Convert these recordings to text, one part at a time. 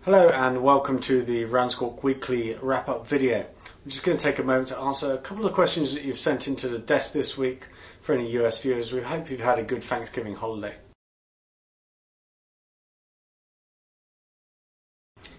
Hello and welcome to the RANsquawk Weekly Wrap-Up video. I'm just going to take a moment to answer a couple of questions that you've sent into the desk this week for any US viewers. We hope you've had a good Thanksgiving holiday.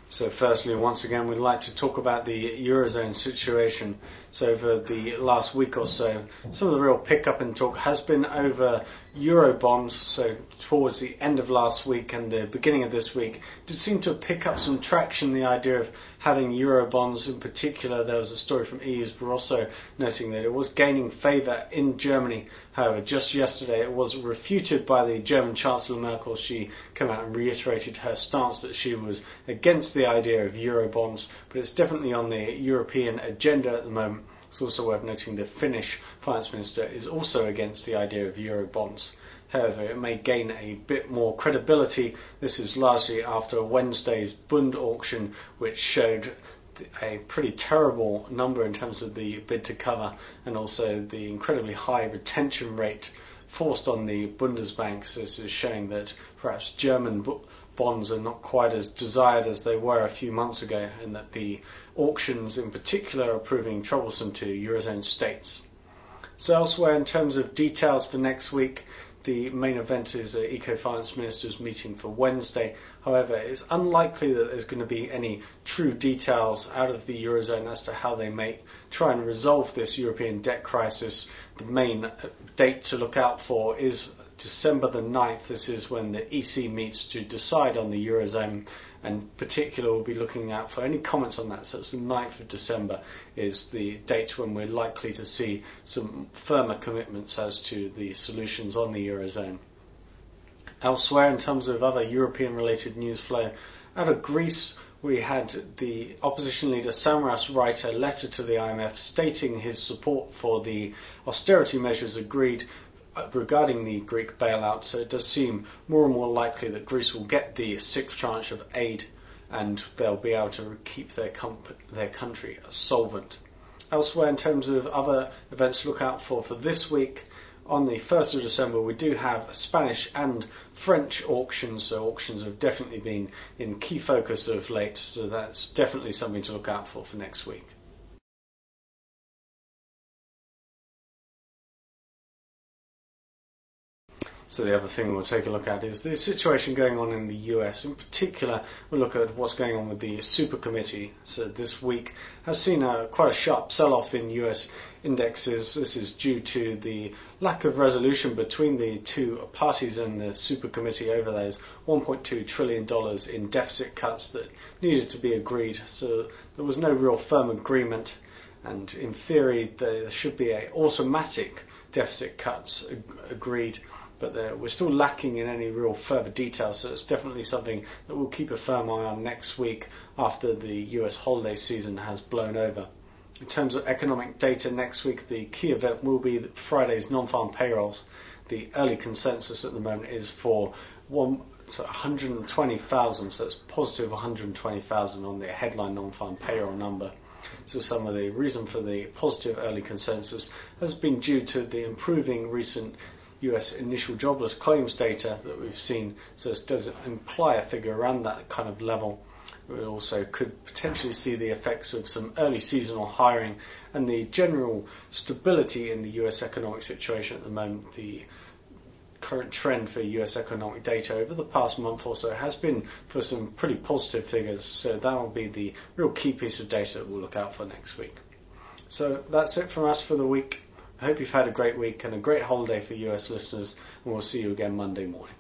So firstly, once again, we'd like to talk about the Eurozone situation. So over the last week or so, some of the real pickup in talk has been over Euro bonds. So towards the end of last week and the beginning of this week, it did seem to pick up some traction, the idea of having Euro bonds in particular. There was a story from EU, but also noting that it was gaining favour in Germany. However, just yesterday it was refuted by the German Chancellor Merkel. She came out and reiterated her stance that she was against the idea of Euro bonds, but it's definitely on the European agenda at the moment. It's also worth noting the Finnish Finance Minister is also against the idea of Euro bonds. However, it may gain a bit more credibility. This is largely after Wednesday's Bund auction, which showed a pretty terrible number in terms of the bid to cover, and also the incredibly high retention rate forced on the Bundesbank. So this is showing that perhaps German bonds are not quite as desired as they were a few months ago, and that the auctions in particular are proving troublesome to Eurozone states. So elsewhere, in terms of details for next week, the main event is an Eco-Finance Ministers meeting for Wednesday. However, it's unlikely that there's going to be any true details out of the Eurozone as to how they may try and resolve this European debt crisis. The main date to look out for is December the 9th. This is when the EC meets to decide on the Eurozone, and in particular we'll be looking out for any comments on that. So it's the 9th of December is the date when we're likely to see some firmer commitments as to the solutions on the Eurozone. Elsewhere, in terms of other European related news flow, out of Greece we had the opposition leader Samaras write a letter to the IMF stating his support for the austerity measures agreed regarding the Greek bailout. So it does seem more and more likely that Greece will get the sixth tranche of aid and they'll be able to keep their country solvent. Elsewhere, in terms of other events to look out for this week, on the 1st of December we do have Spanish and French auctions, so auctions have definitely been in key focus of late, so that's definitely something to look out for next week. So the other thing we'll take a look at is the situation going on in the US. In particular, we'll look at what's going on with the Super Committee. So this week has seen quite a sharp sell-off in US indexes. This is due to the lack of resolution between the two parties in the Super Committee over those $1.2 trillion in deficit cuts that needed to be agreed. So there was no real firm agreement, and in theory there should be an automatic deficit cuts agreed, but we're still lacking in any real further details, so it's definitely something that we'll keep a firm eye on next week after the US holiday season has blown over. In terms of economic data next week, the key event will be Friday's non-farm payrolls. The early consensus at the moment is for 120,000, so it's positive 120,000 on the headline non-farm payroll number. So some of the reason for the positive early consensus has been due to the improving recent US initial jobless claims data that we've seen, so it does imply a figure around that kind of level. We also could potentially see the effects of some early seasonal hiring and the general stability in the US economic situation at the moment. The current trend for US economic data over the past month or so has been for some pretty positive figures, so that will be the real key piece of data that we'll look out for next week. So that's it from us for the week. I hope you've had a great week and a great holiday for US listeners, and we'll see you again Monday morning.